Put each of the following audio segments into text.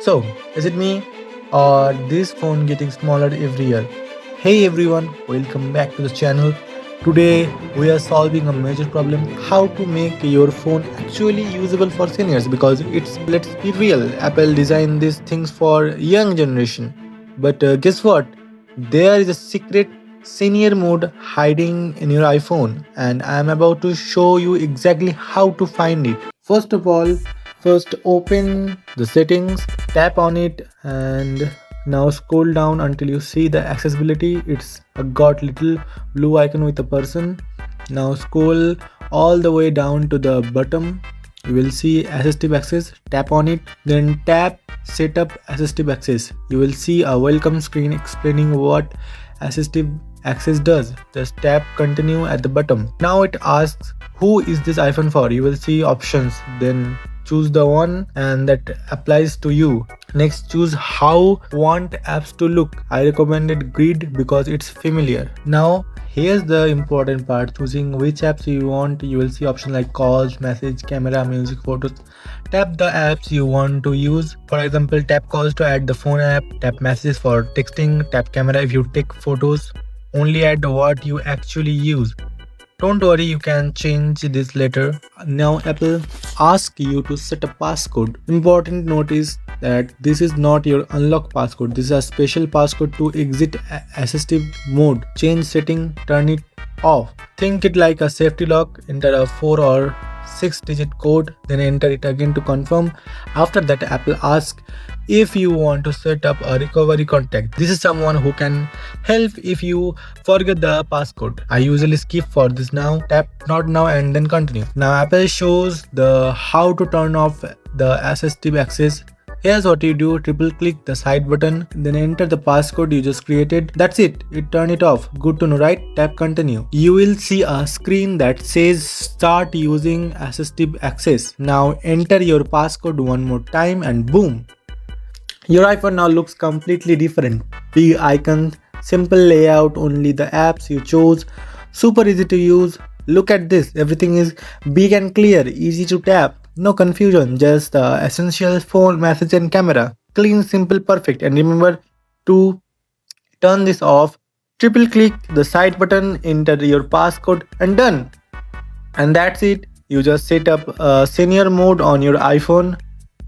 So, is it me or this phone getting smaller every year? Hey everyone, welcome back to the channel. Today we are solving a major problem, how to make your phone actually usable for seniors, because let's be real, Apple designed these things for young generation. But guess what? There is a secret senior mode hiding in your iPhone, and I am about to show you exactly how to find it. First of all, first open the settings, tap on it, and now scroll down until you see the accessibility. It's a got little blue icon with a person. Now scroll all the way down to the bottom. You will see assistive access. Tap on it, then tap setup assistive access. You will see a welcome screen explaining what assistive access does. Just tap continue at the bottom. Now it asks who is this iPhone for. You will see options, then choose the one and that applies to you. Next, choose how want apps to look. I recommended grid because it's familiar. Now here's the important part, choosing which apps you want. You will see options like calls, message, camera, music, photos. Tap the apps you want to use. For example, tap calls to add the phone app, tap messages for texting, tap camera if you take photos. Only add what you actually use. Don't worry, you can change this later. Now Apple asks you to set a passcode. Important note is that this is not your unlock passcode. This is a special passcode to exit assistive mode. Change setting, turn it off. Think it like a safety lock. Enter a 4 or 6 digit code, then enter it again to confirm. After that, Apple asks if you want to set up a recovery contact. This is someone who can help if you forget the passcode. I usually skip for this now. Tap not now and then continue. Now Apple shows the how to turn off the assistive access. Here's what you do, triple click the side button, then enter the passcode you just created. That's it, turn it off. Good to know, right? Tap continue. You will see a screen that says start using assistive access. Now enter your passcode one more time and boom. Your iPhone now looks completely different. Big icons, simple layout, only the apps you chose, super easy to use. Look at this, everything is big and clear, easy to tap. No confusion, just the essential phone, message and camera. Clean, simple, perfect. And remember to turn this off. Triple click the side button, enter your passcode and done. And that's it. You just set up a senior mode on your iPhone.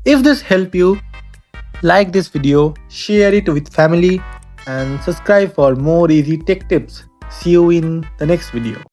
If this helped you, like this video, share it with family and subscribe for more easy tech tips. See you in the next video.